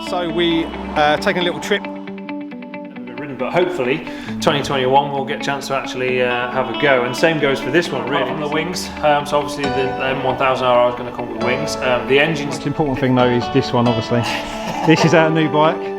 So we taking a little trip. But hopefully 2021 we'll get a chance to actually have a go, and same goes for this one really. From the wings, so obviously the M1000RR is going to come with wings. The engines. The important thing though is this one, obviously. This is our new bike.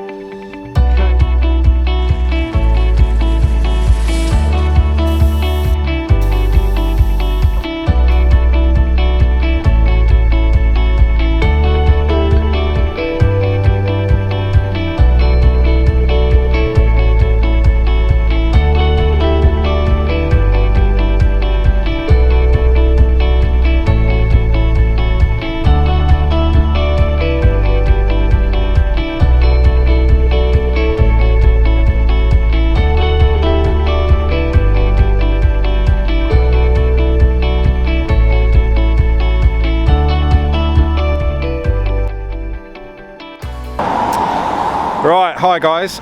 Right, hi guys.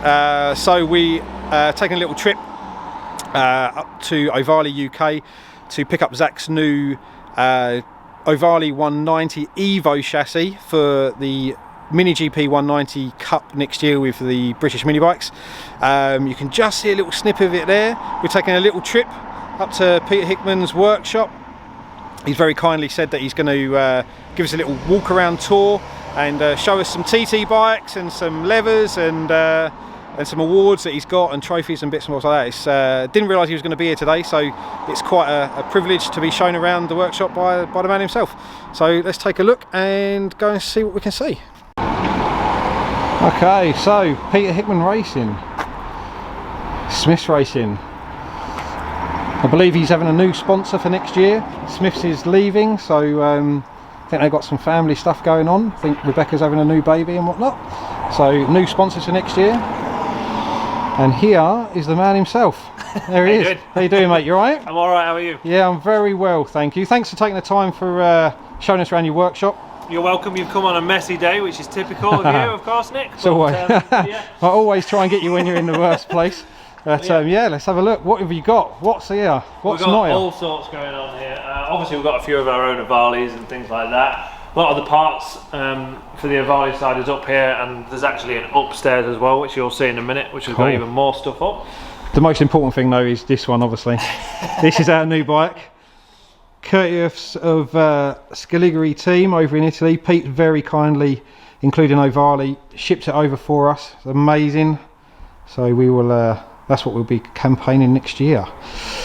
So we taking a little trip up to Ohvale, UK to pick up Zach's new Ohvale 190 Evo chassis for the Mini GP 190 Cup next year with the British mini bikes. You can just see a little snip of it there. We're taking a little trip up to Peter Hickman's workshop. He's very kindly said that he's going to give us a little walk around tour and show us some TT bikes and some levers and some awards that he's got and trophies and bits and bobs like that. Didn't realise he was going to be here today, so it's quite a privilege to be shown around the workshop by the man himself. So let's take a look and go and see what we can see. Okay, so Peter Hickman Racing, Smith's Racing. I believe he's having a new sponsor for next year. Smith's is leaving, so I think they've got some family stuff going on. I think Rebecca's having a new baby and whatnot. So new sponsors for next year. And here is the man himself. There he is. How you doing, mate? You alright? I'm alright, how are you? Yeah, I'm very well, thank you. Thanks for taking the time for showing us around your workshop. You're welcome. You've come on a messy day, which is typical of you, of course, Nick. So yeah. I always try and get you when you're in the worst place. But yeah, let's have a look. What have you got? What's here? What's we've got not here? all sorts going on here. Obviously we've got a few of our own Ohvales and things like that. A lot of the parts for the Ohvale side is up here, and there's actually an upstairs as well, which you'll see in a minute, which has got even more stuff up. The most important thing though is this one, obviously. This is our new bike, courteous of Scaligeri team over in Italy. Pete very kindly, including Ohvale, shipped it over for us. It's amazing. So we will. That's what we'll be campaigning next year.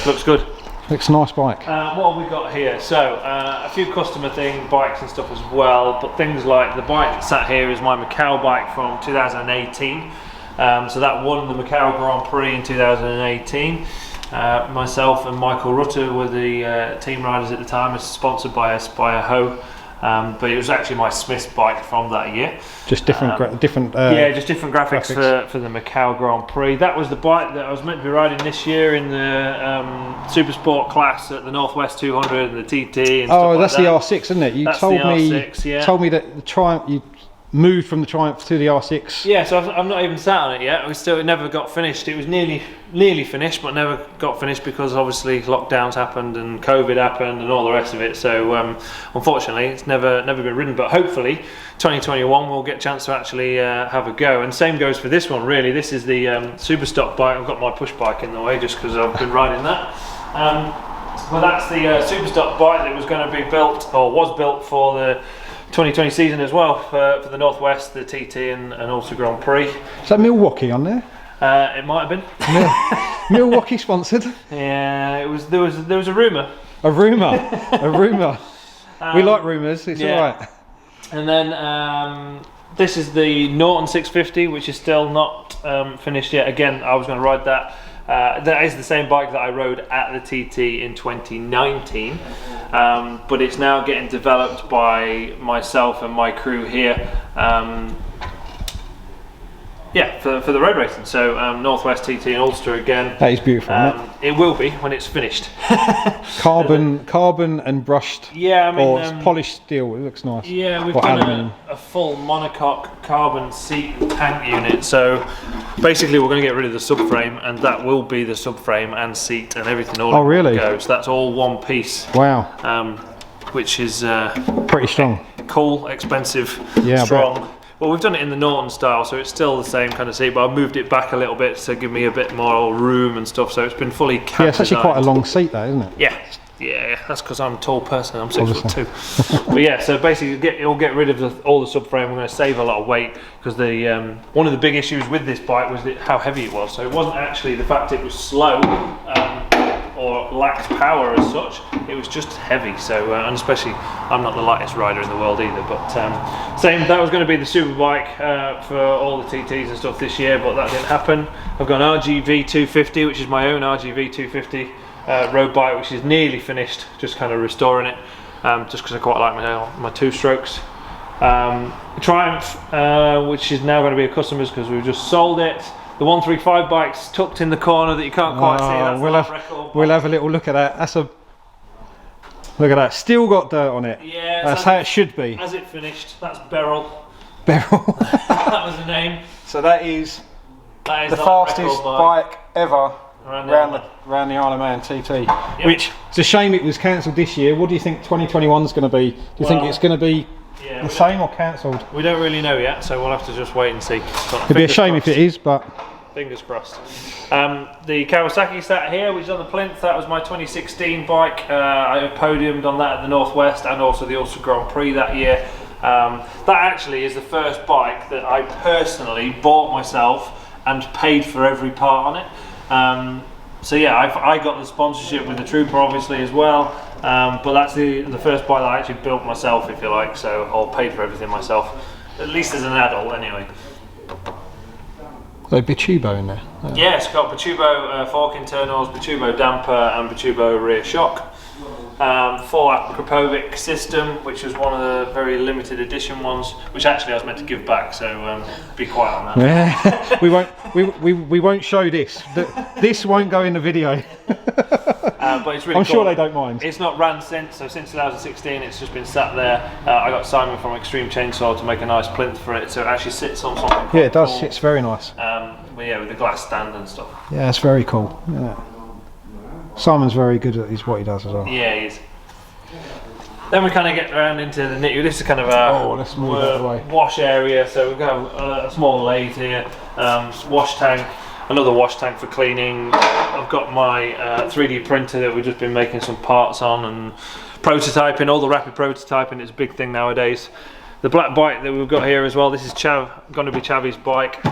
Looks good. Looks a nice bike. What have we got here? So a few customer bikes and stuff as well, but things like the bike sat here is my Macau bike from 2018. So that won the Macau Grand Prix in 2018. Myself and Michael Rutter were the team riders at the time. It's sponsored by us by a Ho. But it was actually my Smith's bike from that year. Just different, yeah, just different graphics. For the Macau Grand Prix. That was the bike that I was meant to be riding this year in the Super Sport class at the Northwest 200 and the TT. And stuff like that's that. the R6, isn't it? You that's told the R6, me, yeah. told me that the Triumph, you moved from the Triumph to the R6. Yeah, so I've not even sat on it yet. It never got finished. It was nearly finished, but never got finished because obviously lockdowns happened and COVID happened and all the rest of it. So unfortunately, it's never been ridden. But hopefully, 2021 we'll get a chance to actually have a go. And same goes for this one. Really, this is the super stock bike. I've got my push bike in the way just because I've been riding that. But that's the super stock bike that was going to be built or was built for the 2020 season as well for the Northwest, the TT and also Grand Prix. Is that Milwaukee on there? It might have been. Milwaukee sponsored. Yeah, it was. There was a rumour. A rumour. We like rumours. It's all right. And then this is the Norton 650, which is still not finished yet. Again, I was going to ride that. That is the same bike that I rode at the TT in 2019, but it's now getting developed by myself and my crew here. Yeah, for the road racing. So Northwest TT in Ulster again. That is beautiful. It will be when it's finished. carbon and brushed. Yeah, I mean, or polished steel. It looks nice. Yeah, we've done a full monocoque carbon seat and tank unit. So basically, we're going to get rid of the subframe, and that will be the subframe and seat and everything. All really? Goes. That's all one piece. Wow. Which is pretty strong. Cool, expensive, yeah, strong. Well, we've done it in the Norton style, so it's still the same kind of seat, but I've moved it back a little bit to give me a bit more room and stuff. So it's been fully cab Yeah, it's actually quite a long seat, though, isn't it? Yeah. Yeah, that's because I'm a tall person. I'm 6'2". But yeah, so basically, it'll get rid of all the subframe. We're going to save a lot of weight because one of the big issues with this bike was how heavy it was. So it wasn't actually the fact it was slow or lacked power as such. It was just heavy. So and especially, I'm not the lightest rider in the world either. But that was going to be the super bike for all the TTs and stuff this year, but that didn't happen. I've got an RGV 250, which is my own RGV 250. Road bike, which is nearly finished, just kind of restoring it, just because I quite like my two strokes. Triumph, which is now going to be a customer's because we've just sold it. The 135 bike's tucked in the corner that you can't quite see. That's we'll have a little look at that. Look at that. Still got dirt on it. Yeah, that's how it should be. As it finished, that's Beryl. Beryl. That was the name. So that is the fastest bike ever. Around the Isle of Man TT, yep. Which it's a shame it was cancelled this year. What do you think 2021 is going to be? Do you think it's going to be the same or cancelled? We don't really know yet, so we'll have to just wait and see. It'd be a shame if it is, but fingers crossed. The Kawasaki sat here, which is on the plinth. That was my 2016 bike. I podiumed on that at the Northwest and also the Ulster Grand Prix that year. That actually is the first bike that I personally bought myself and paid for every part on it. So yeah, I got the sponsorship with the Trooper obviously as well, but that's the first bike that I actually built myself, if you like, so or paid for everything myself, at least as an adult anyway. So Bichubo in there? Yeah, it's got Bichubo fork internals, Bichubo damper and Bichubo rear shock. Full Krapovic system, which was one of the very limited edition ones, which actually I was meant to give back. So be quiet on that. Yeah, we won't show this. This won't go in the video. But it's really I'm cool. sure they don't mind. It's not ran since 2016. It's just been sat there. I got Simon from Extreme Chainsaw to make a nice plinth for it, so it actually sits on something. Yeah, it does. Cool. It's very nice. But yeah, with the glass stand and stuff. Yeah, it's very cool. Yeah. Simon's very good at what he does as well. Yeah, he is. Then we kind of get around into the nitty. This is kind of a let's move out of the way. Wash area. So we've got a small lathe here, wash tank, another wash tank for cleaning. I've got my 3D printer that we've just been making some parts on and prototyping. All the rapid prototyping is a big thing nowadays. The black bike that we've got here as well. This is going to be Chavi's bike.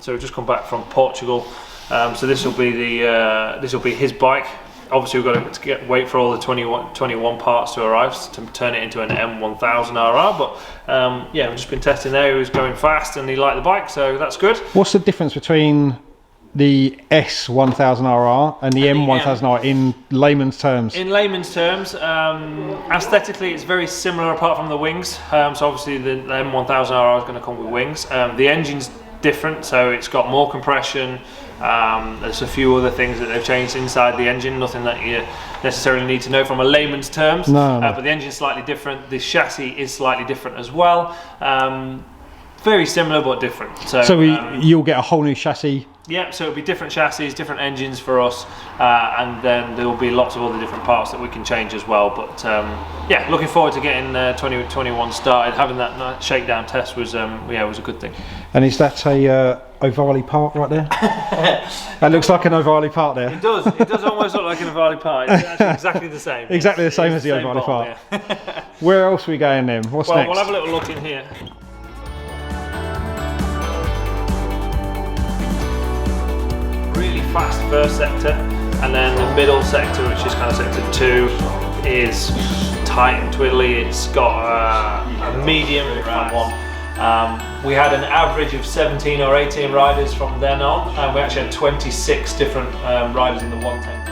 So we've just come back from Portugal. So this will be his bike. Obviously we've got to wait for all the 21 parts to arrive to turn it into an M1000RR, but yeah, we've just been testing there. He was going fast and he liked the bike, so that's good. What's the difference between the S1000RR and the M1000RR in layman's terms? In layman's terms, aesthetically it's very similar apart from the wings. So obviously the M1000RR is going to come with wings. The engine's different, so it's got more compression. There's a few other things that they've changed inside the engine, nothing that you necessarily need to know from a layman's terms. No. But the engine's slightly different, the chassis is slightly different as well. Very similar but different. So you'll get a whole new chassis? Yeah, so it'll be different chassis, different engines for us, and then there will be lots of other different parts that we can change as well. But yeah, looking forward to getting 2021 started. Having that nice shakedown test was was a good thing. And is that a Ohvale part right there? That looks like an Ohvale part there. It does. It does almost look like an Ohvale part. It's actually exactly the same. Exactly the same as the Ohvale part. Yeah. Where else are we going then? What's next? We'll have a little look in here. Really fast first sector, and then the middle sector, which is kind of sector 2, is tight and twiddly. It's got a medium round one. We had an average of 17 or 18 riders from then on, and we actually had 26 different riders in the one tank.